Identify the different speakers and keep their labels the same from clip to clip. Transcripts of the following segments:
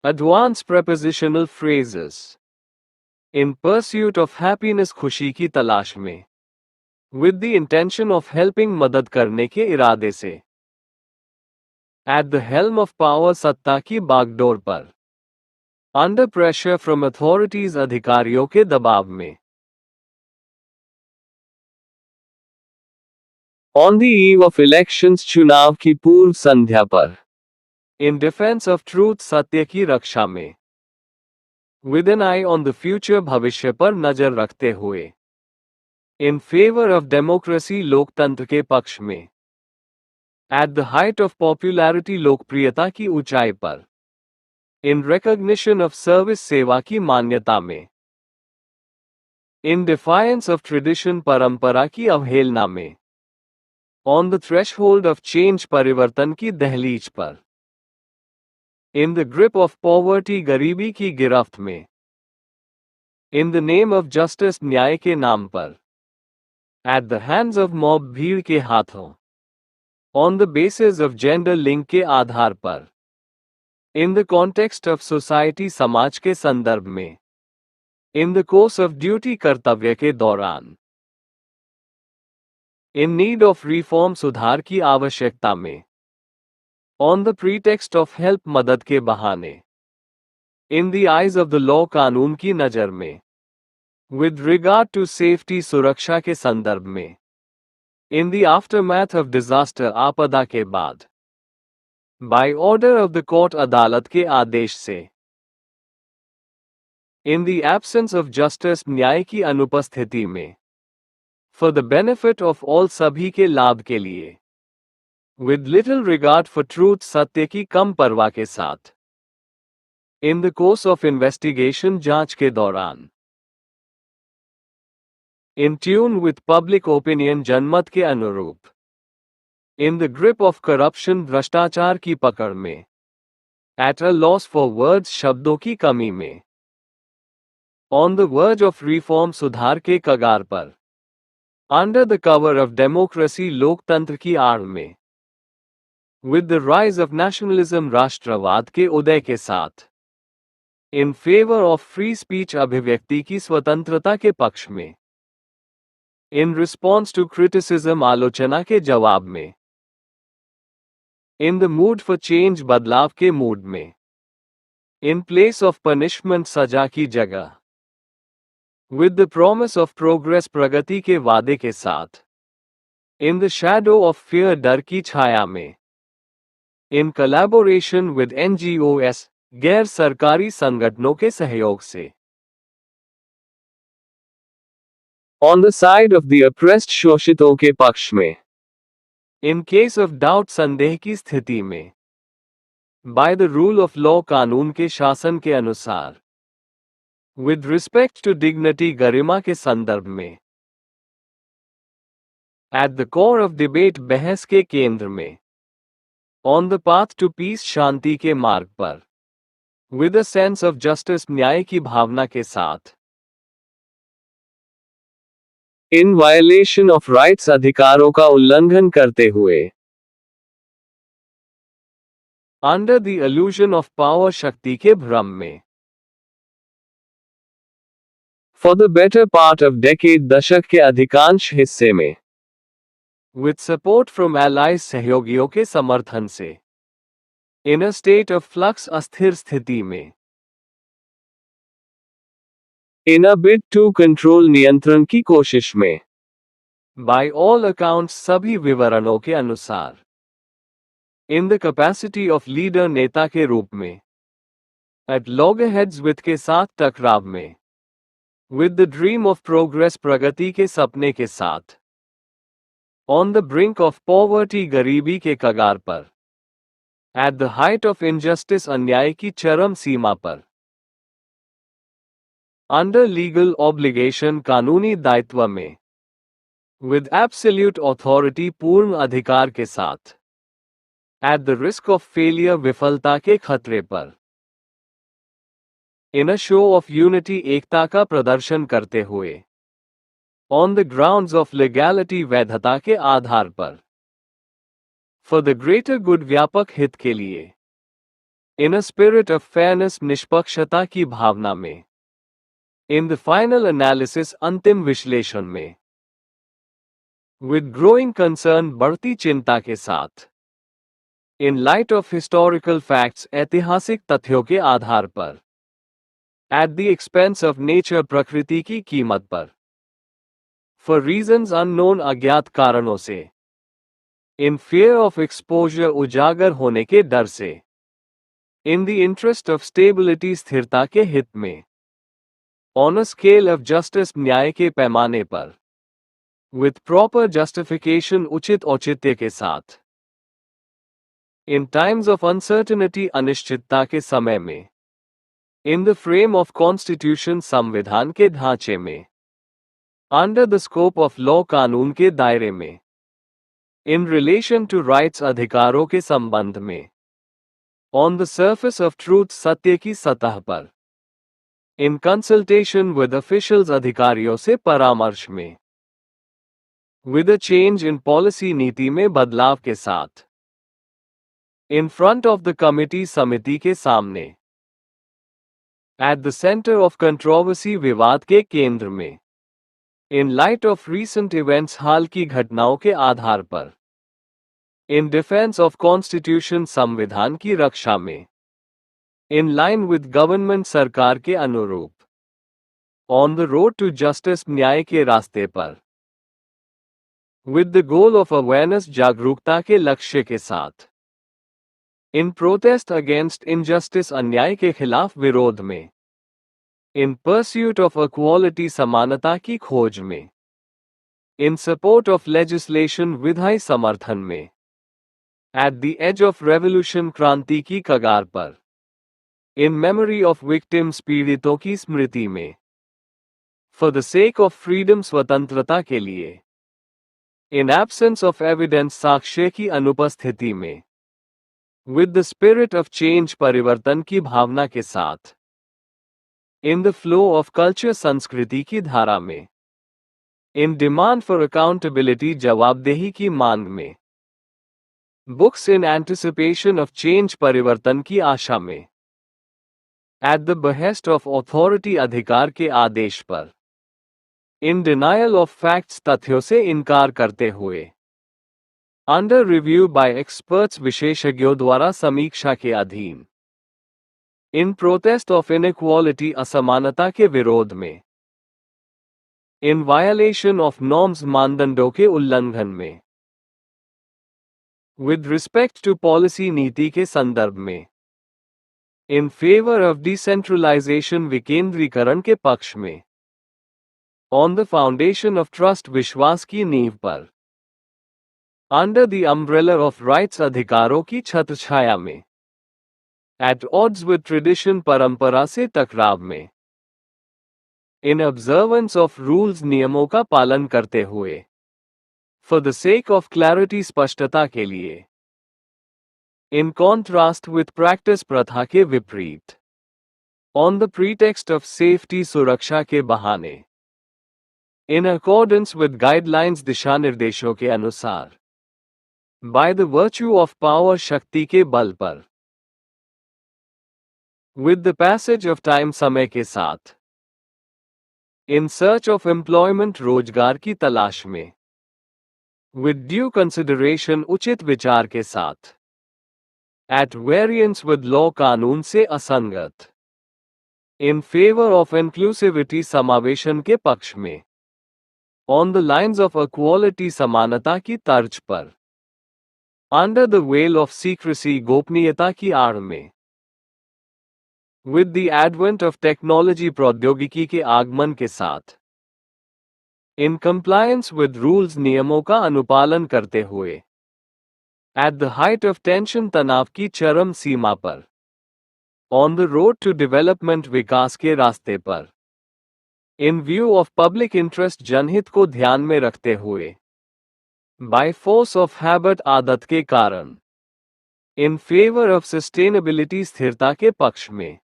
Speaker 1: Advanced prepositional phrases. In pursuit of happiness, खुशी की तलाश में. With the intention of helping, मदद करने के इरादे से. At the helm of power, सत्ता की बागडोर पर. Under pressure from authorities, अधिकारियों के दबाव में. On the eve of elections, चुनाव की पूर्व संध्या पर. In defense of truth, सत्य की रक्षा में. With an eye on the future, भविष्य पर नजर रखते हुए. In favor of democracy, लोकतंत्र के पक्ष में. At the height of popularity, लोकप्रियता की ऊंचाई पर. In recognition of service, सेवा की मान्यता में. In defiance of tradition, परंपरा की अवहेलना में. On the threshold of change, परिवर्तन की दहलीज पर. In the grip of poverty, गरीबी की गिरफ्त में. In the name of justice, न्याय के नाम पर. At the hands of mob, भीड़ के हाथों. On the basis of gender, लिंग के आधार पर. In the context of society, समाज के संदर्भ में. In the course of duty, कर्तव्य के दौरान. In need of reform, सुधार की आवश्यकता में. On the pretext of help, मदद के बहाने. In the eyes of the law, कानून की नज़र में. With regard to safety, सुरक्षा के संदर्भ में. In the aftermath of disaster, आपदा के बाद. By order of the court, अदालत के आदेश से. In the absence of justice, न्याय की अनुपस्थिति में. For the benefit of all, सभी के लाभ के लिए. With little regard for truth, सत्य की कम परवाह के साथ. In the course of investigation, जांच के दौरान. In tune with public opinion, जनमत के अनुरूप. In the grip of corruption, भ्रष्टाचार की पकड़ में. At a loss for words, शब्दों की कमी में. On the verge of reform, सुधार के कगार पर. Under the cover of democracy, लोकतंत्र की आड़ में. With the rise of nationalism, राष्ट्रवाद के उदय के साथ. In favor of free speech, अभिव्यक्ति की स्वतंत्रता के पक्ष में. In response to criticism, आलोचना के जवाब में. In the mood for change, बदलाव के मूड में. In place of punishment, सजा की जगह. With the promise of progress, प्रगति के वादे के साथ. In the shadow of fear, डर की छाया में. In collaboration with NGOs, गैर सरकारी संगठनों के सहयोग से. On the side of the oppressed, शोषितों के पक्ष में. In case of doubt, संदेह की स्थिति में. By the rule of law, कानून के शासन के अनुसार. With respect to dignity, गरिमा के संदर्भ में. At the core of debate, बहस के केंद्र में. On the path to peace, शांति के मार्ग पर. With a sense of justice, न्याय की भावना के साथ. In violation of rights, अधिकारों का उल्लंघन करते हुए. Under the illusion of power, शक्ति के भ्रम में. For the better part of decade, दशक के अधिकांश हिस्से में. With support from allies, सहयोगियों के समर्थन से. In a state of flux, अस्थिर स्थिति में. In a bid to control, नियंत्रण की कोशिश में. By all accounts, सभी विवरणों के अनुसार. In the capacity of leader, नेता के रूप में. At loggerheads with, के साथ टकराव में. With the dream of progress, प्रगति के सपने के साथ. On the brink of poverty, गरीबी के कगार पर. At the height of injustice, अन्याय की चरम सीमा पर. Under legal obligation, कानूनी दायित्व में. With absolute authority, पूर्ण अधिकार के साथ. At the risk of failure, विफलता के खतरे पर. In a show of unity, एकता का प्रदर्शन करते हुए. On the grounds of legality, वैधता के आधार पर. For the greater good, व्यापक हित के लिए. इन अ स्पिरिट ऑफ फेयरनेस, निष्पक्षता की भावना में। इन द फाइनल एनालिसिस, अंतिम विश्लेषण में। विद ग्रोइंग कंसर्न, बढ़ती चिंता के साथ। इन लाइट ऑफ हिस्टोरिकल फैक्ट्स, ऐतिहासिक तथ्यों के आधार पर। At the expense of nature, प्रकृति की कीमत पर। फॉर रीजंस अननोन, अज्ञात कारणों से। इन फियर ऑफ एक्सपोजर, उजागर होने के डर से। इन द इंटरेस्ट ऑफ स्टेबिलिटी, स्थिरता के हित में। On a scale of justice, न्याय के पैमाने पर। विथ प्रॉपर जस्टिफिकेशन, उचित औचित्य के साथ। इन टाइम्स ऑफ अनसर्टेनिटी, अनिश्चितता के समय में। In the frame of constitution, संविधान के ढांचे में। Under the scope of law, कानून के दायरे में। इन रिलेशन टू राइट्स, अधिकारों के संबंध में। On the surface of truth, सत्य की सतह पर। इन कंसल्टेशन विद ऑफिशियल्स, अधिकारियों से परामर्श में। With a change in policy, नीति में बदलाव के साथ। In front of the committee, समिति के सामने। At the centre of controversy, विवाद के केंद्र में। In light of recent events, हाल की घटनाओं के आधार पर। इन डिफेंस ऑफ कॉन्स्टिट्यूशन, संविधान की रक्षा में। इन लाइन विद गवर्नमेंट, सरकार के अनुरूप। On the road to justice, न्याय के रास्ते पर। With the goal of awareness, जागरूकता के लक्ष्य के साथ। इन प्रोटेस्ट अगेंस्ट इनजस्टिस, अन्याय के खिलाफ विरोध में। इन परस्यूट ऑफ इक्वालिटी, समानता की खोज में। इन सपोर्ट ऑफ लेजिस्लेशन, विधायी समर्थन में। At the edge of revolution, क्रांति की कगार पर। इन मेमोरी ऑफ विक्टिम्स, पीड़ितों की स्मृति में। For the sake of freedom, स्वतंत्रता के लिए। इन एब्सेंस ऑफ एविडेंस, साक्ष्य की अनुपस्थिति में। With the spirit of change, परिवर्तन की भावना के साथ। In the flow of culture, संस्कृति की धारा में। इन डिमांड फॉर अकाउंटेबिलिटी, जवाबदेही की मांग में। Books in anticipation of change, परिवर्तन की आशा में। At the behest of authority, अधिकार के आदेश पर। इन डिनायल ऑफ फैक्ट्स, तथ्यों से इनकार करते हुए। अंडर रिव्यू बाय एक्सपर्ट्स, विशेषज्ञों द्वारा समीक्षा के अधीन। इन प्रोटेस्ट ऑफ इनइक्वालिटी, असमानता के विरोध में। इन वायलेशन ऑफ नॉर्म्स, मानदंडों के उल्लंघन में। विद रिस्पेक्ट टू पॉलिसी, नीति के संदर्भ में। इन फेवर ऑफ डिसेंट्रलाइजेशन, विकेंद्रीकरण के पक्ष में। On the foundation of trust, विश्वास की नींव पर। Under the umbrella of rights, अधिकारों की छत्रछाया में। एट ऑड्स विद ट्रेडिशन, परंपरा से टकराव में। इन ऑब्जर्वेंस ऑफ रूल्स, नियमों का पालन करते हुए। For the sake of clarity, स्पष्टता के लिए। इन कॉन्ट्रास्ट विथ प्रैक्टिस, प्रथा के विपरीत। On the pretext of safety, सुरक्षा के बहाने। इन अकॉर्डेंस विद गाइडलाइंस, दिशा निर्देशों के अनुसार। By the virtue of power, शक्ति के बल पर। With the passage of time, समय के साथ। इन सर्च ऑफ एम्प्लॉयमेंट, रोजगार की तलाश में। विद ड्यू कंसिडरेशन, उचित विचार के साथ। एट वेरिएंस विद लॉ, कानून से असंगत। इन फेवर ऑफ इंक्लूसिविटी, समावेशन के पक्ष में। On the lines of equality, समानता की तर्ज पर। Under the well of secrecy, गोपनीयता की आड़ में। With the advent of technology, प्रौद्योगिकी के आगमन के साथ। इन कंप्लायंस विद रूल्स, नियमों का अनुपालन करते हुए। At the height of tension, तनाव की चरम सीमा पर। On the road to development, विकास के रास्ते पर। In view of public interest, जनहित को ध्यान में रखते हुए। बाय फोर्स ऑफ हैबिट, आदत के कारण। इन फेवर ऑफ सस्टेनेबिलिटी, स्थिरता के पक्ष में।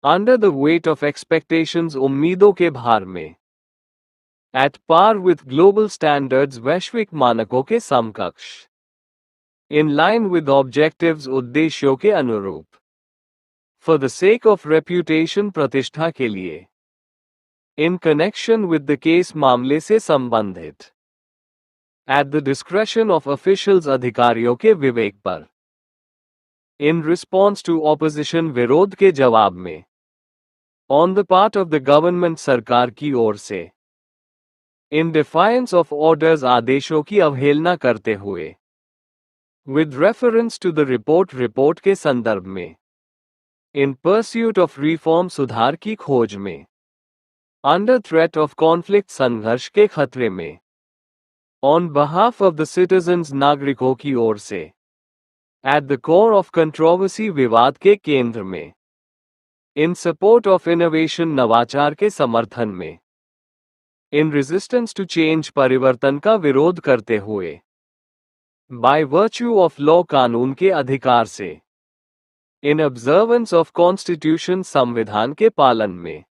Speaker 1: Under the weight of expectations, उम्मीदों के भार में। At par with global standards, वैश्विक मानकों के समकक्ष। इन लाइन विद ऑब्जेक्टिव्स, उद्देश्यों के अनुरूप। For the sake of reputation, प्रतिष्ठा के लिए, in connection with the case, मामले से संबंधित, at the discretion of officials, अधिकारियों के विवेक पर, इन रिस्पॉन्स टू ऑपोजिशन, विरोध के जवाब में, on the part of the government, सरकार की ओर से, इन डिफायंस ऑफ ऑर्डर्स, आदेशों की अवहेलना करते हुए, with reference to the report, report के संदर्भ में, इन परस्यूट ऑफ रिफॉर्म, सुधार की खोज में, अंडर थ्रेट ऑफ कॉन्फ्लिक्ट, संघर्ष के खतरे में, on behalf of the citizens, नागरिकों की ओर से, at the core of controversy, विवाद के केंद्र में, इन सपोर्ट ऑफ इनोवेशन, नवाचार के समर्थन में, इन रेजिस्टेंस टू चेंज, परिवर्तन का विरोध करते हुए, बाय वर्च्यू ऑफ लॉ, कानून के अधिकार से, इन ऑब्जर्वेंस ऑफ कॉन्स्टिट्यूशन, संविधान के पालन में,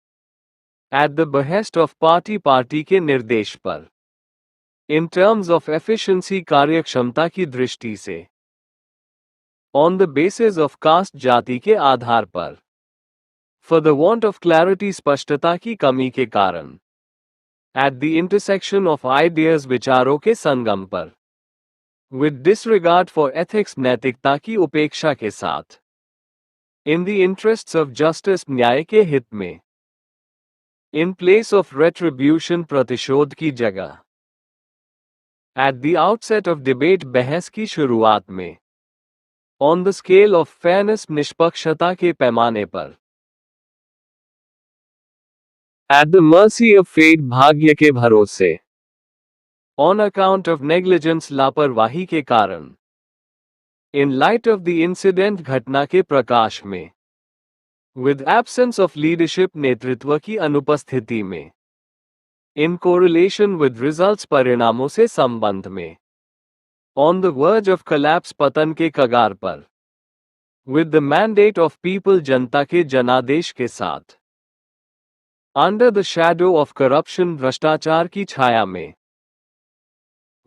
Speaker 1: at the behest of party, party के निर्देश पर, इन टर्म्स ऑफ एफिशिएंसी, कार्यक्षमता की दृष्टि से, on the basis of caste, जाति के आधार पर, for the want of clarity, स्पष्टता की कमी के कारण, at the intersection of ideas, विचारों के संगम पर, विद डिसरिगार्ड फॉर एथिक्स, नैतिकता की उपेक्षा के साथ, in the interests of justice, न्याय के हित में, इन प्लेस ऑफ रेट्रिब्यूशन, प्रतिशोध की जगह, at the outset of debate, बहस की शुरुआत में, on the scale of fairness, निष्पक्षता के पैमाने पर, at the mercy of fate, भाग्य के भरोसे, ऑन अकाउंट ऑफ नेग्लिजेंस, लापरवाही के कारण, इन लाइट ऑफ द इंसिडेंट, घटना के प्रकाश में, विद एब्सेंस ऑफ लीडरशिप, नेतृत्व की अनुपस्थिति में, इन कोरिलेशन विद रिजल्ट्स, परिणामों से संबंध में, on the verge of collapse, पतन के कगार पर, with the mandate of people, जनता के जनादेश के साथ, under the shadow of corruption, भ्रष्टाचार की छाया में,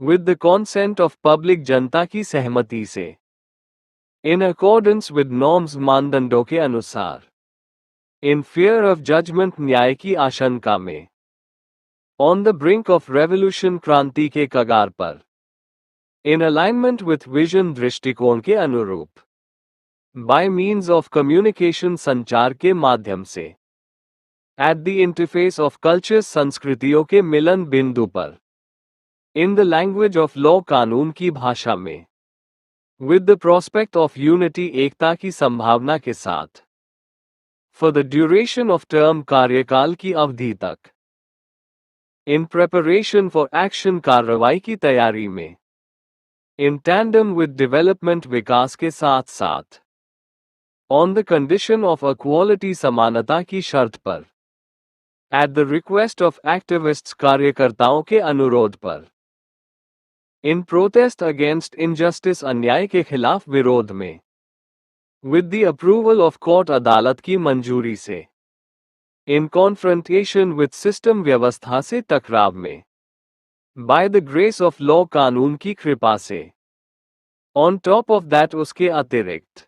Speaker 1: with the consent of public, जनता की सहमति से, इन अकॉर्डेंस विद नॉर्म्स, मानदंडों के अनुसार, इन फियर ऑफ जजमेंट, न्याय की आशंका में, on the brink of revolution, क्रांति के कगार पर, इन अलाइनमेंट विथ विजन, दृष्टिकोण के अनुरूप, बाय मीन्स ऑफ कम्युनिकेशन, संचार के माध्यम से, at the interface of cultures, संस्कृतियों के मिलन बिंदु पर, in the language of law, कानून की भाषा में, with the prospect of unity, एकता की संभावना के साथ, for the duration of term, कार्यकाल की अवधि तक, इन प्रेपरेशन फॉर एक्शन, कार्रवाई की तैयारी में, इन टैंडम विद डेवलपमेंट, विकास के साथ साथ, on the condition of equality, समानता की शर्त पर, at the request of activists, कार्यकर्ताओं के अनुरोध पर, इन प्रोटेस्ट अगेंस्ट इनजस्टिस, अन्याय के खिलाफ विरोध में, with the approval of court, अदालत की मंजूरी से, इन कॉन्फ्रंटेशन विद सिस्टम, व्यवस्था से टकराव में, by the grace of law, कानून की कृपा से, ऑन टॉप ऑफ दैट, उसके अतिरिक्त,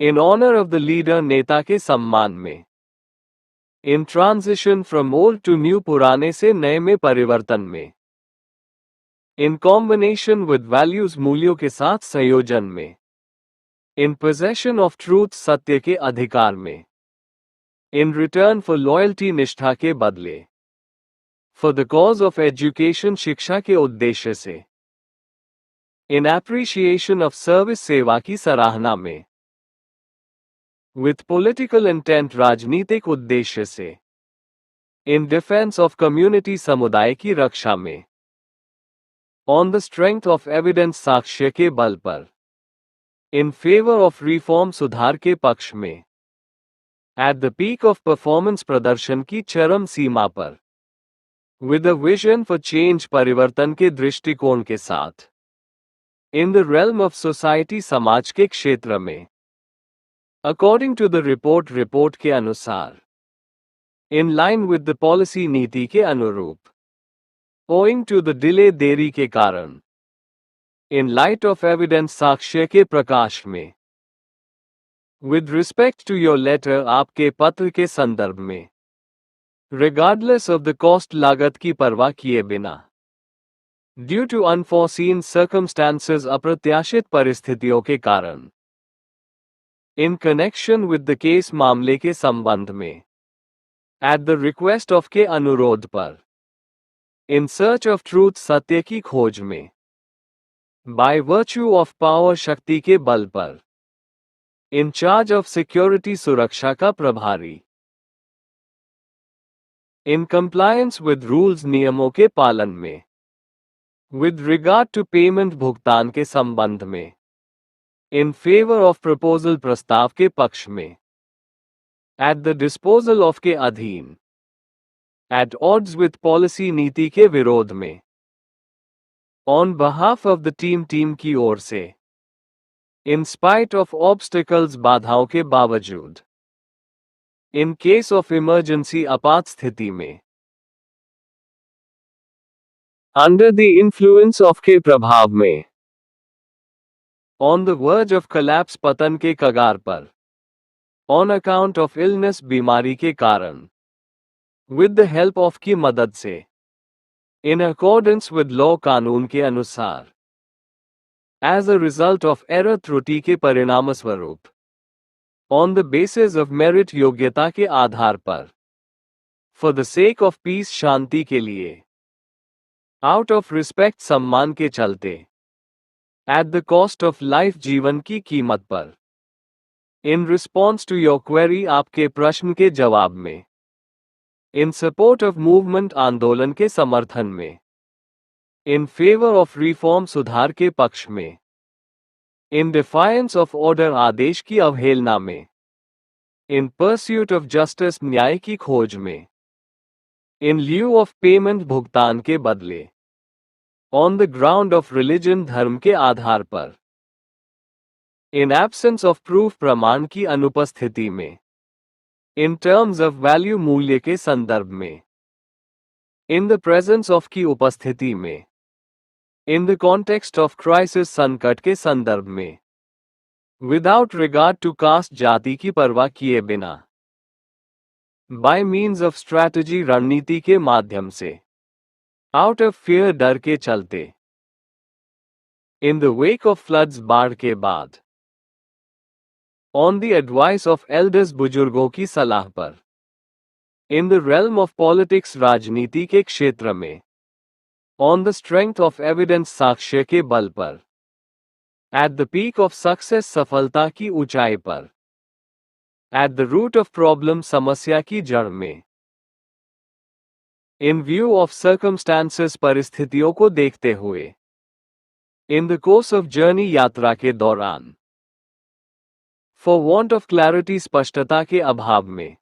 Speaker 1: in honour of the leader, नेता के सम्मान में, in transition from old to new, पुराने से नए में परिवर्तन में, इन कॉम्बिनेशन विद वैल्यूज, मूल्यों के साथ संयोजन में, इन पोजेशन ऑफ ट्रूथ, सत्य के अधिकार में, इन रिटर्न फॉर लॉयल्टी, निष्ठा के बदले, for the cause of education, शिक्षा के उद्देश्य से, इन एप्रिशिएशन ऑफ सर्विस, सेवा की सराहना में, विथ पॉलिटिकल इंटेंट, राजनीतिक उद्देश्य से, इन डिफेंस ऑफ कम्युनिटी, समुदाय की रक्षा में, on the strength of evidence, साक्ष्य के बल पर, इन फेवर ऑफ रिफॉर्म, सुधार के पक्ष में, at the peak of performance, प्रदर्शन की चरम सीमा पर, with a vision for change, परिवर्तन के दृष्टिकोण के साथ, in the realm of society, समाज के क्षेत्र में, according to the report, report के अनुसार, in line with the policy, नीति के अनुरूप, ओइंग टू द डिले, देरी के कारण, इन लाइट ऑफ एविडेंस, साक्ष्य के प्रकाश में, with respect to your letter, आपके पत्र के संदर्भ में, रिगार्डलेस ऑफ द कॉस्ट, लागत की परवाह किए बिना, ड्यू टू अनफोर्सीन सर्कमस्टांसेस, अप्रत्याशित परिस्थितियों के कारण, in connection with the case, मामले के संबंध में, एट द रिक्वेस्ट ऑफ, के अनुरोध पर, इन सर्च ऑफ ट्रूथ, सत्य की खोज में, बाय वर्च्यू ऑफ पावर, शक्ति के बल पर, इन चार्ज ऑफ सिक्योरिटी, सुरक्षा का प्रभारी, इन कंप्लायंस विद रूल्स, नियमों के पालन में, विद रिगार्ड टू पेमेंट, भुगतान के संबंध में, इन फेवर ऑफ प्रपोजल, प्रस्ताव के पक्ष में, एट द डिस्पोजल ऑफ, के अधीन, एट ऑड्स विद पॉलिसी, नीति के विरोध में, on behalf of the team, team की ओर से, इन स्पाइट ऑफ ऑब्स्टिकल्स, बाधाओं के बावजूद, इन केस ऑफ इमरजेंसी, आपात स्थिति में, अंडर द इन्फ्लुएंस ऑफ, के प्रभाव में, on the verge of collapse, पतन के कगार पर, ऑन अकाउंट ऑफ इलनेस, बीमारी के कारण, विद द हेल्प ऑफ, की मदद से, इन अकॉर्डेंस विद लॉ, कानून के अनुसार, as a result of error, त्रुटि के परिणामस्वरूप, on the basis of merit, योग्यता के आधार पर, for the sake of peace, शांति के लिए, आउट ऑफ रिस्पेक्ट, सम्मान के चलते, at the cost of life, जीवन की कीमत पर, in response to your query, आपके प्रश्न के जवाब में, इन सपोर्ट ऑफ मूवमेंट, आंदोलन के समर्थन में, इन फेवर ऑफ रिफॉर्म, सुधार के पक्ष में, इन डिफायंस ऑफ ऑर्डर, आदेश की अवहेलना में, इन परस्यूट ऑफ जस्टिस, न्याय की खोज में, इन ल्यू ऑफ पेमेंट, भुगतान के बदले, on the ground of religion, धर्म के आधार पर, इन एब्सेंस ऑफ प्रूफ, प्रमाण की अनुपस्थिति में, इन टर्म्स ऑफ वैल्यू, मूल्य के संदर्भ में, इन द प्रेजेंस ऑफ, की उपस्थिति में, in the context of crisis, संकट के संदर्भ में, विदाउट रिगार्ड टू कास्ट, जाति की परवाह किए बिना, बाय मीन्स ऑफ स्ट्रैटेजी, रणनीति के माध्यम से, आउट ऑफ फियर, डर के चलते, in the wake of floods, बाढ़ के बाद, on the advice of elders, बुजुर्गों की सलाह पर, in the realm of politics, राजनीति के क्षेत्र में, on the strength of evidence, साक्ष्य के बल पर, at the peak of success, सफलता की ऊंचाई पर, at the root of problem, समस्या की जड़ में, इन व्यू ऑफ सर्कमस्टांसेस, परिस्थितियों को देखते हुए, in the course of journey, यात्रा के दौरान, फॉर वॉन्ट ऑफ क्लैरिटी, स्पष्टता के अभाव में,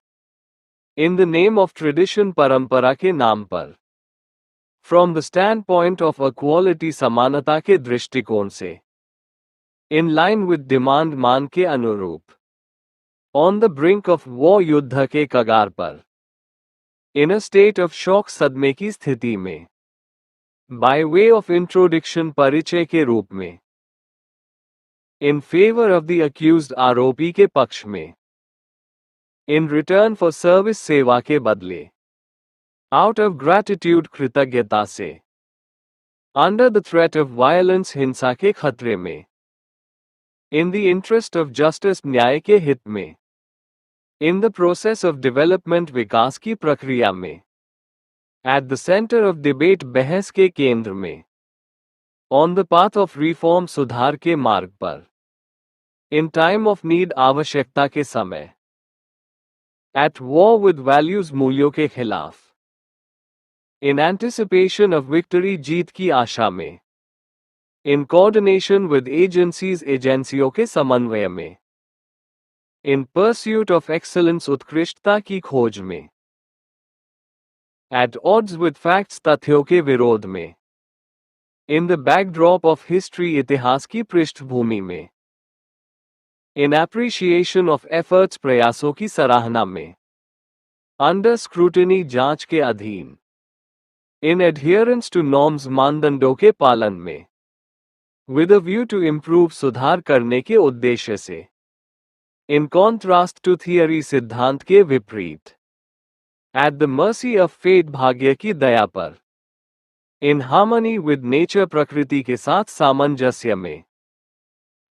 Speaker 1: in the name of tradition, परंपरा के नाम पर, from the stand point of equality, समानता के दृष्टिकोण से, इन लाइन विद डिमांड, मांग के अनुरूप, on the brink of war, युद्ध के कगार पर, in a state of shock, सदमे की स्थिति में, बाय वे ऑफ इंट्रोडक्शन, परिचय के रूप में, in favour of the accused, आरोपी के पक्ष में, इन रिटर्न फॉर सर्विस, सेवा के बदले, आउट ऑफ ग्रैटिट्यूड, कृतज्ञता से, under the threat of violence, हिंसा के खतरे में, in the interest of justice, न्याय के हित में, in the process of development, विकास की प्रक्रिया में, at the centre of debate, बहस के केंद्र में, on the path of reform, सुधार के मार्ग पर, इन टाइम ऑफ नीड, आवश्यकता के समय, एट वॉर विद वैल्यूज, मूल्यों के खिलाफ, इन एंटिसिपेशन ऑफ विक्ट्री, जीत की आशा में, इन कोऑर्डिनेशन विद एजेंसीज, एजेंसियों के समन्वय में, इन परस्यूट ऑफ एक्सलेंस, उत्कृष्टता की खोज में, एट ऑड्स विद फैक्ट्स, तथ्यों के विरोध में, in the backdrop of history, इतिहास की पृष्ठभूमि में, इन एप्रिशिएशन ऑफ एफर्ट्स, प्रयासों की सराहना में, अंडर स्क्रूटनी, जांच के अधीन, इन एडहियरेंस टू नॉर्म्स, मानदंडों के पालन में, with a view to improve, सुधार करने के उद्देश्य से, इन कॉन्ट्रास्ट टू थियरी, सिद्धांत के विपरीत। At the mercy of fate, भाग्य की दया पर। इन हार्मनी विद नेचर, प्रकृति के साथ सामंजस्य में।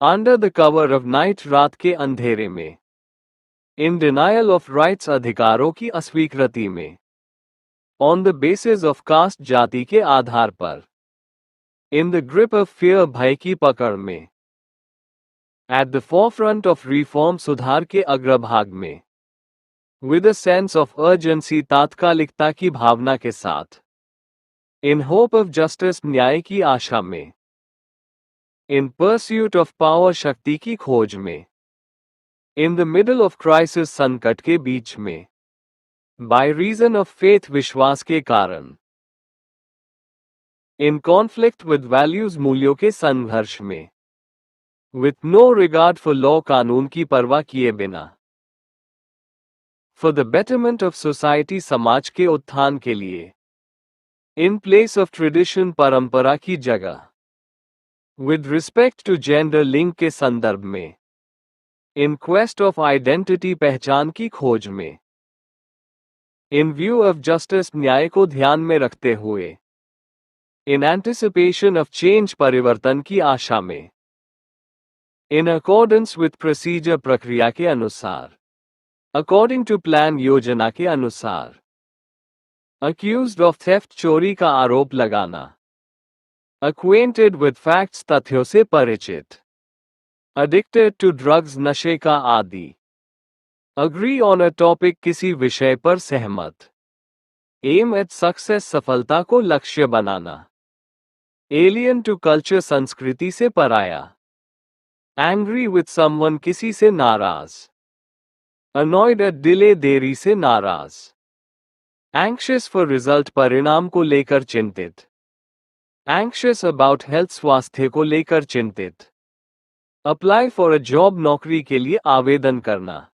Speaker 1: Under the cover of night, रात के अंधेरे में। इन डिनायल ऑफ राइट्स, अधिकारों की अस्वीकृति में। On the basis of caste, जाति के आधार पर। In the grip of fear, भय की पकड़ में। At the forefront of reform, सुधार के अग्रभाग में। With a sense of urgency, तात्कालिकता की भावना के साथ। इन होप ऑफ जस्टिस, न्याय की आशा में। इन परस्यूट ऑफ पावर, शक्ति की खोज में। In the middle of crisis, संकट के बीच में। बाय रीजन ऑफ फेथ, विश्वास के कारण। इन कॉन्फ्लिक्ट विद वैल्यूज, मूल्यों के संघर्ष में। With no regard for law, कानून की परवाह किए बिना। For the betterment of society, समाज के उत्थान के लिए। इन प्लेस ऑफ ट्रेडिशन, परंपरा की जगह। विद रिस्पेक्ट टू जेंडर, लिंग के संदर्भ में। इन क्वेस्ट ऑफ आइडेंटिटी, पहचान की खोज में। इन व्यू ऑफ जस्टिस, न्याय को ध्यान में रखते हुए। इन एंटिसिपेशन ऑफ चेंज, परिवर्तन की आशा में। इन अकॉर्डेंस विथ प्रोसीजर, प्रक्रिया के अनुसार। अकॉर्डिंग टू प्लान, योजना के अनुसार। अक्यूज्ड ऑफ थेफ्ट, चोरी का आरोप लगाना। अक्वेंटेड विद फैक्ट्स, तथ्यों से परिचित। एडिक्टेड टू ड्रग्स, नशे का आदी। अग्री ऑन अ टॉपिक, किसी विषय पर सहमत। एम एट सक्सेस, सफलता को लक्ष्य बनाना। एलियन टू कल्चर, संस्कृति से पराया। एंग्री विथ समवन, किसी से नाराज। अनॉयड एट डिले, देरी से नाराज। एंक्शियस फॉर रिजल्ट, परिणाम को लेकर चिंतित। एंक्शियस अबाउट हेल्थ, स्वास्थ्य को लेकर चिंतित। अप्लाई फॉर अ जॉब, नौकरी के लिए आवेदन करना।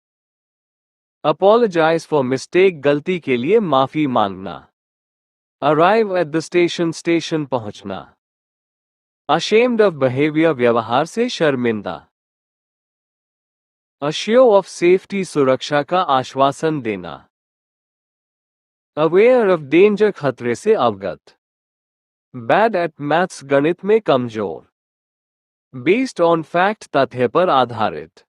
Speaker 1: अपोलोजाइज फॉर मिस्टेक, गलती के लिए माफी मांगना। Arrive at the station, station पहुंचना। अशेम्ड ऑफ बिहेवियर, व्यवहार से शर्मिंदा। अश्योर ऑफ सेफ्टी, सुरक्षा का आश्वासन देना। अवेयर ऑफ डेंजर, खतरे से अवगत। बैड एट मैथ्स, गणित में कमजोर। बेस्ड ऑन फैक्ट, तथ्य पर आधारित।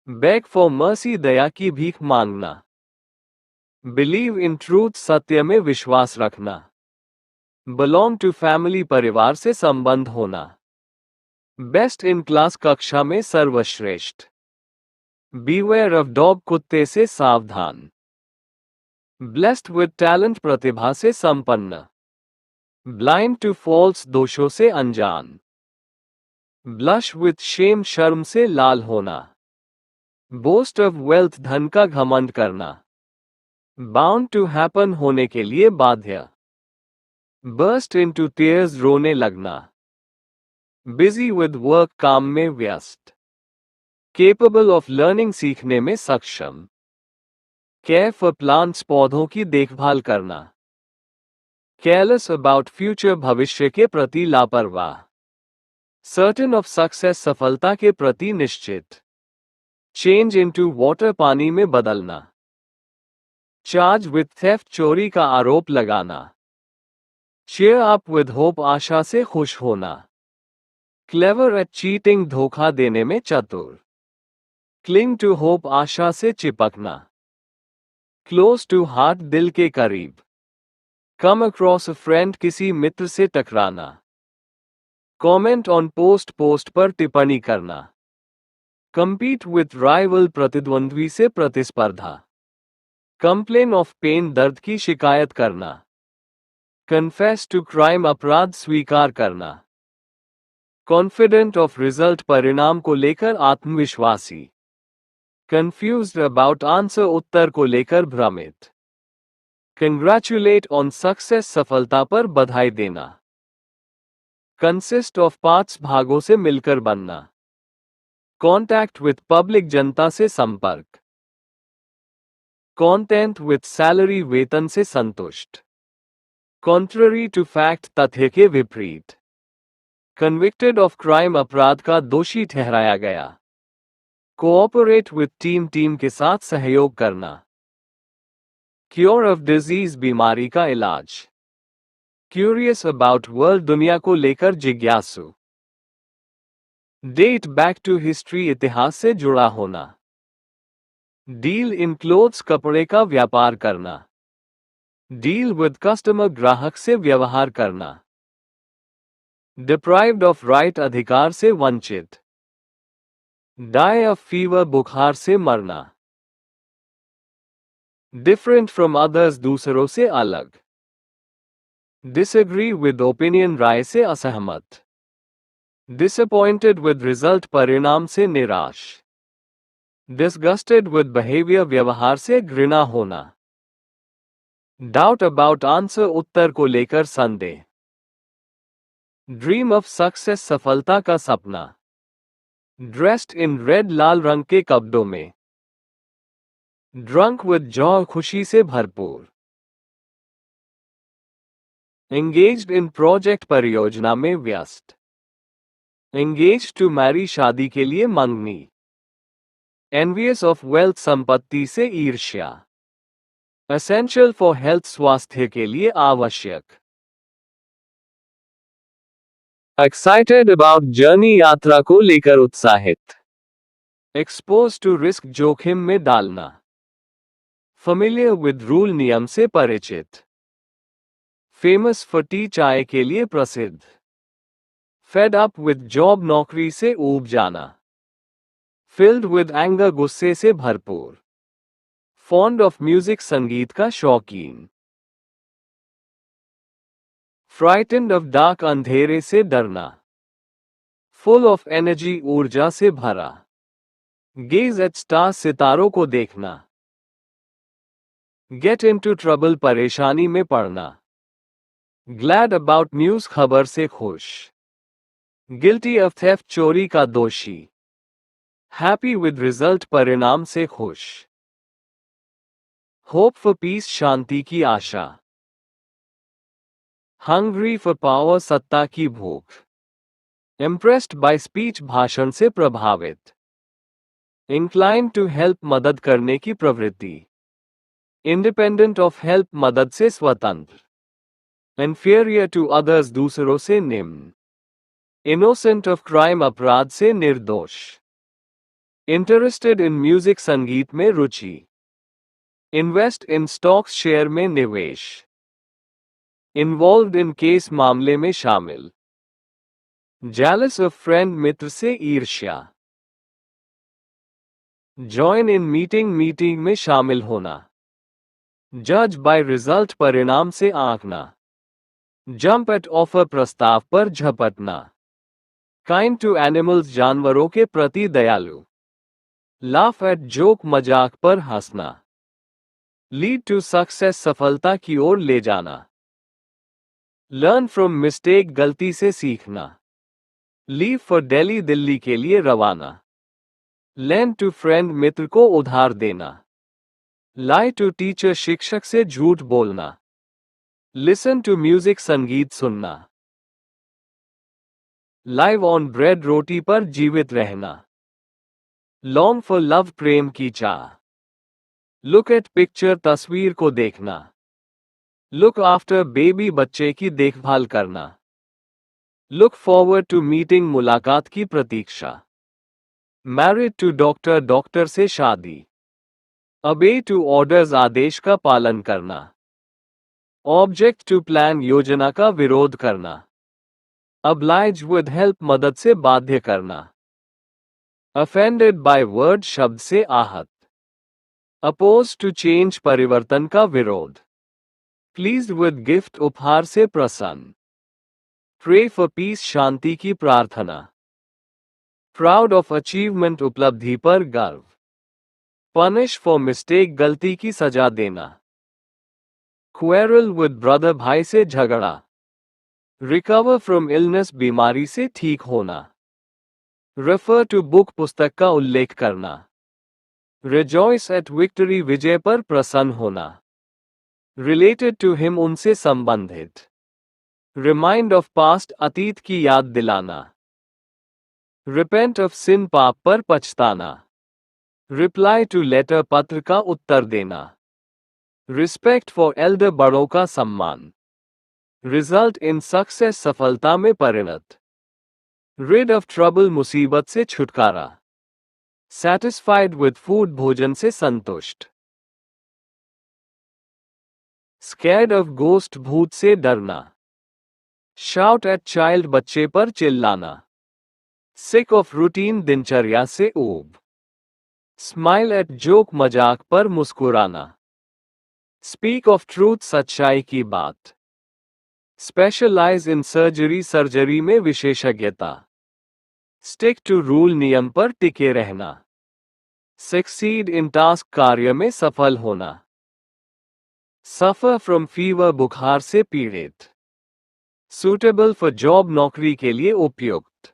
Speaker 1: बेग फॉर मर्सी, दया की भीख मांगना। बिलीव इन ट्रूथ, सत्य में विश्वास रखना। बिलोंग टू फैमिली, परिवार से संबंध होना। बेस्ट इन क्लास, कक्षा में सर्वश्रेष्ठ। बीवेयर ऑफ डॉग, कुत्ते से सावधान। ब्लेस्ड विद टैलेंट, प्रतिभा से संपन्न। ब्लाइंड टू फॉल्स, दोषों से अनजान। ब्लश विथ शेम, शर्म से लाल होना। बोस्ट ऑफ वेल्थ, धन का घमंड करना। बाउंड टू हैपन, होने के लिए बाध्य। बर्स्ट इनटू टीयर्स, रोने लगना। बिजी विद वर्क, काम में व्यस्त। केपेबल ऑफ लर्निंग, सीखने में सक्षम। केयर फॉर प्लांट्स, पौधों की देखभाल करना। केयरलेस अबाउट फ्यूचर, भविष्य के प्रति लापरवाह। सर्टेन ऑफ सक्सेस, सफलता के प्रति निश्चित। चेंज इनटू वाटर, पानी में बदलना। चार्ज विथ थेफ्ट, चोरी का आरोप लगाना। चीयर अप विद होप, आशा से खुश होना। क्लेवर एट चीटिंग, धोखा देने में चतुर। क्लिंग टू होप, आशा से चिपकना। क्लोज टू हार्ट, दिल के करीब। कम अक्रॉस अ फ्रेंड, किसी मित्र से टकराना। कमेंट ऑन पोस्ट, पोस्ट पर टिप्पणी करना। compete विथ राइवल, प्रतिद्वंद्वी से प्रतिस्पर्धा। कंप्लेन ऑफ पेन, दर्द की शिकायत करना। कन्फेस टू क्राइम, अपराध स्वीकार करना। कॉन्फिडेंट ऑफ रिजल्ट, परिणाम को लेकर आत्मविश्वासी। कंफ्यूज्ड अबाउट आंसर, उत्तर को लेकर भ्रमित। कंग्रेचुलेट ऑन सक्सेस, सफलता पर बधाई देना। कंसिस्ट ऑफ पार्ट्स, भागों से मिलकर बनना। कॉन्टैक्ट विथ पब्लिक, जनता से संपर्क। कॉन्टेंट विथ सैलरी, वेतन से संतुष्ट। कॉन्ट्ररी टू फैक्ट, तथ्य के विपरीत। कन्विक्टेड ऑफ क्राइम, अपराध का दोषी ठहराया गया। कोऑपरेट विद टीम के साथ सहयोग करना। क्योर ऑफ डिजीज बीमारी का इलाज। क्यूरियस अबाउट वर्ल्ड दुनिया को लेकर जिज्ञासु। डेट बैक टू हिस्ट्री इतिहास से जुड़ा होना। डील इन क्लोथ्स कपड़े का व्यापार करना। डील विद कस्टमर ग्राहक से व्यवहार करना। डिप्राइव्ड ऑफ राइट अधिकार से वंचित। डाई ऑफ फीवर बुखार से मरना। डिफरेंट फ्रॉम अदर्स दूसरों से अलग। डिसएग्री विद ओपिनियन राय से असहमत। डिसअपॉइंटेड विद रिजल्ट परिणाम से निराश। डिसगस्टेड विद बिहेवियर व्यवहार से घृणा होना। डाउट अबाउट आंसर उत्तर को लेकर संदेह। ड्रीम ऑफ सक्सेस सफलता का सपना। ड्रेस्ड इन रेड लाल रंग के कपड़ों में। ड्रंक विद जॉय खुशी से भरपूर। एंगेज्ड इन प्रोजेक्ट परियोजना में व्यस्त। एंगेज टू मैरी शादी के लिए मंगनी। एनवियस ऑफ वेल्थ संपत्ति से ईर्ष्या। एसेंशियल फॉर हेल्थ स्वास्थ्य के लिए आवश्यक। एक्साइटेड अबाउट जर्नी यात्रा को लेकर उत्साहित। एक्सपोज टू रिस्क जोखिम में डालना। फेमिलियर विद रूल नियम से परिचित। फेमस फॉर टी चाय के लिए प्रसिद्ध। फेड अप विद जॉब नौकरी से ऊब जाना। फिल्ड विद एंगर गुस्से से भरपूर। फॉन्ड ऑफ म्यूजिक संगीत का शौकीन। फ्राइटेंड ऑफ डार्क अंधेरे से डरना। फुल ऑफ एनर्जी ऊर्जा से भरा। गेज एट स्टार्स सितारों को देखना। गेट इनटू ट्रबल परेशानी में पड़ना। ग्लैड अबाउट न्यूज खबर से खुश। गिल्टी ऑफ थेफ्ट चोरी का दोषी। हैप्पी विद रिजल्ट परिणाम से खुश। होप फॉर पीस शांति की आशा। हंग्री फॉर पावर सत्ता की भूख। इम्प्रेस्ड बाय स्पीच भाषण से प्रभावित। इंक्लाइन टू हेल्प मदद करने की प्रवृत्ति। इंडिपेंडेंट ऑफ हेल्प मदद से स्वतंत्र। इन्फीरियर टू अदर्स दूसरों से निम्न। इनोसेंट ऑफ क्राइम अपराध से निर्दोष। इंटरेस्टेड इन म्यूजिक संगीत में रुचि। इन्वेस्ट इन स्टॉक्स शेयर में निवेश। इन्वॉल्व्ड इन केस मामले में शामिल। जेलस ऑफ फ्रेंड मित्र से ईर्ष्या। जॉइन इन मीटिंग में शामिल होना। जज बाय रिजल्ट परिणाम से आंकना। जंप एट ऑफर प्रस्ताव पर झपटना। काइंड टू एनिमल्स जानवरों के प्रति दयालु। लाफ एट जोक मजाक पर हंसना। लीड टू सक्सेस सफलता की ओर ले जाना। लर्न फ्रॉम मिस्टेक गलती से सीखना। लीव फॉर दिल्ली दिल्ली के लिए रवाना। लेंड टू फ्रेंड मित्र को उधार देना। लाई टू टीचर शिक्षक से झूठ बोलना। लिसन टू म्यूजिक संगीत सुनना। लाइव ऑन ब्रेड रोटी पर जीवित रहना। लॉन्ग फॉर लव प्रेम की चाह। लुक एट पिक्चर तस्वीर को देखना। लुक आफ्टर बेबी बच्चे की देखभाल करना। लुक फॉरवर्ड टू मीटिंग मुलाकात की प्रतीक्षा। मैरिड टू डॉक्टर डॉक्टर से शादी। अबे टू ऑर्डर्स आदेश का पालन करना। ऑब्जेक्ट टू प्लान योजना का विरोध करना। अब्लाइज विद हेल्प मदद से बाध्य करना। अफेंडेड बाय वर्ड शब्द से आहत। अपोज टू चेंज परिवर्तन का विरोध। प्लीज्ड विद गिफ्ट उपहार से प्रसन्न। प्रे फॉर पीस शांति की प्रार्थना। प्राउड ऑफ अचीवमेंट उपलब्धि पर गर्व। पनिश फॉर मिस्टेक गलती की सजा देना। क्वेरल विद ब्रदर भाई से झगड़ा। रिकवर फ्रॉम इलनेस बीमारी से ठीक होना। रेफर टू बुक पुस्तक का उल्लेख करना। रिजॉइस एट विक्ट्री विजय पर प्रसन्न होना। रिलेटेड टू हिम उनसे संबंधित। रिमाइंड ऑफ पास्ट अतीत की याद दिलाना। रिपेंट ऑफ सिन पाप पर पछताना। रिप्लाई टू लेटर पत्र का उत्तर देना। रिस्पेक्ट फॉर एल्डर बड़ों का सम्मान। रिजल्ट इन सक्सेस सफलता में परिणत। रिड ऑफ ट्रबल मुसीबत से छुटकारा। सैटिस्फाइड विद फूड भोजन से संतुष्ट। स्कैर्ड ऑफ गोस्ट भूत से डरना। शाउट एट चाइल्ड बच्चे पर चिल्लाना। सिक ऑफ रूटीन दिनचर्या से ऊब। स्माइल एट जोक मजाक पर मुस्कुराना। स्पीक ऑफ ट्रूथ सच्चाई की बात। स्पेशलाइज इन सर्जरी सर्जरी में विशेषज्ञता। स्टिक टू रूल नियम पर टिके रहना। सक्सीड इन टास्क कार्य में सफल होना। सफर फ्रॉम फीवर बुखार से पीड़ित। सूटेबल फॉर जॉब नौकरी के लिए उपयुक्त।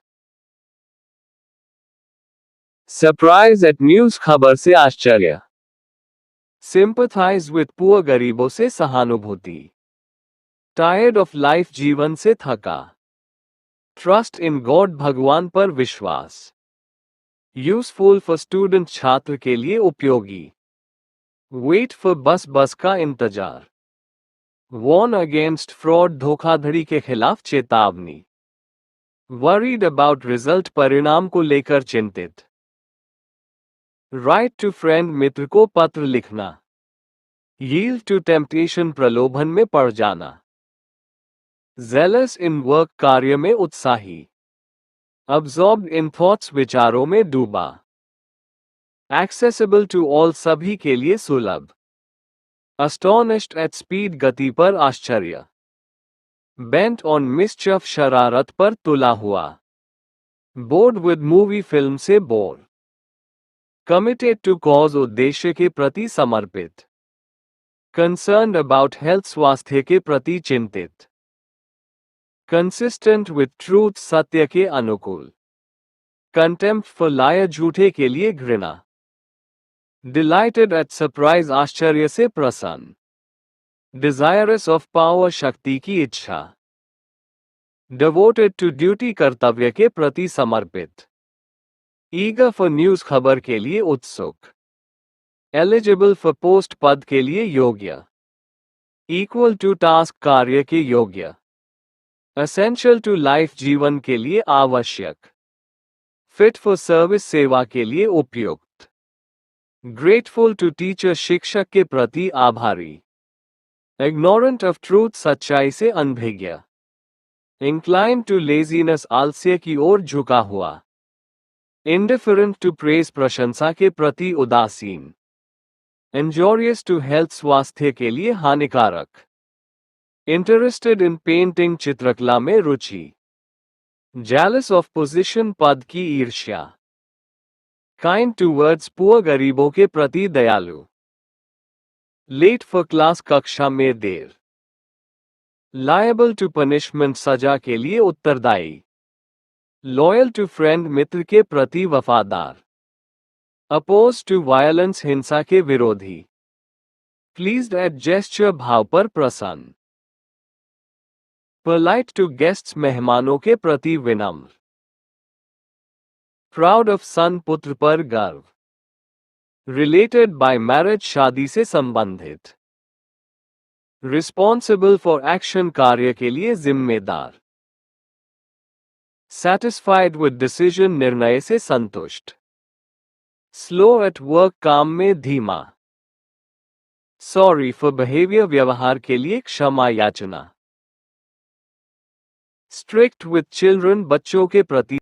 Speaker 1: सरप्राइज एट न्यूज खबर से आश्चर्य। सिंपथाइज विद पुअर गरीबों से सहानुभूति। टायर्ड ऑफ लाइफ जीवन से थका। ट्रस्ट इन गॉड भगवान पर विश्वास। यूजफुल फॉर स्टूडेंट छात्र के लिए उपयोगी। वेट फॉर बस का इंतजार। वॉर्न अगेंस्ट फ्रॉड धोखाधड़ी के खिलाफ चेतावनी। वरीड अबाउट रिजल्ट परिणाम को लेकर चिंतित। राइट टू फ्रेंड मित्र को पत्र लिखना। यील्ड टू टेम्पटेशन प्रलोभन में पड़ जाना। जेलस इन वर्क कार्य में उत्साही। अब्सॉर्ब्ड इन थॉट्स विचारों में डूबा। एक्सेसिबल टू ऑल सभी के लिए सुलभ। अस्टोनिश्ड एट स्पीड गति पर आश्चर्य। बेंट ऑन मिसचफ शरारत पर तुला हुआ। बोर्ड विद मूवी फिल्म से बोर। कमिटेड टू कॉज उद्देश्य के प्रति समर्पित। कंसर्न्ड अबाउट हेल्थ स्वास्थ्य के प्रति चिंतित। कंसिस्टेंट विद ट्रूथ सत्य के अनुकूल। कंटेम्प्ट फॉर लायर झूठे के लिए घृणा। डिलाइटेड एट सरप्राइज आश्चर्य से प्रसन्न। डिजायरस ऑफ पावर शक्ति की इच्छा। डिवोटेड टू ड्यूटी कर्तव्य के प्रति समर्पित। ईगर फॉर न्यूज खबर के लिए उत्सुक। एलिजिबल फॉर पोस्ट पद के लिए योग्य। इक्वल टू टास्क कार्य के योग्य। एसेंशियल टू लाइफ जीवन के लिए आवश्यक। फिट फॉर सर्विस सेवा के लिए उपयुक्त। ग्रेटफुल टू टीचर शिक्षक के प्रति आभारी। इग्नोरेंट ऑफ ट्रूथ सच्चाई से अनभिज्ञ। इंक्लाइन टू लेजीनेस आलस्य की ओर झुका हुआ। इंडिफरेंट टू प्रेज प्रशंसा के प्रति उदासीन। इंजोरियस टू हेल्थ स्वास्थ्य के लिए हानिकारक। इंटरेस्टेड इन पेंटिंग चित्रकला में रुचि। जेलस ऑफ पोजीशन पद की ईर्ष्या। काइंड टूवर्ड्स पुअर गरीबों के प्रति दयालु। लेट फॉर क्लास कक्षा में देर। लायबल टू पनिशमेंट सजा के लिए उत्तरदायी। लॉयल टू फ्रेंड मित्र के प्रति वफादार। अपोज टू वायलेंस हिंसा के विरोधी। प्लीज्ड एट जेस्चर भाव पर प्रसन्न। पोलाइट टू गेस्ट्स मेहमानों के प्रति विनम्र। प्राउड ऑफ सन पुत्र पर गर्व। रिलेटेड बाय मैरिज शादी से संबंधित। रिस्पॉन्सिबल फॉर एक्शन कार्य के लिए जिम्मेदार। सैटिस्फाइड विद डिसीजन निर्णय से संतुष्ट। स्लो एट वर्क काम में धीमा। सॉरी फॉर बिहेवियर व्यवहार के लिए क्षमा याचना। स्ट्रिक्ट विद चिल्ड्रन बच्चों के प्रति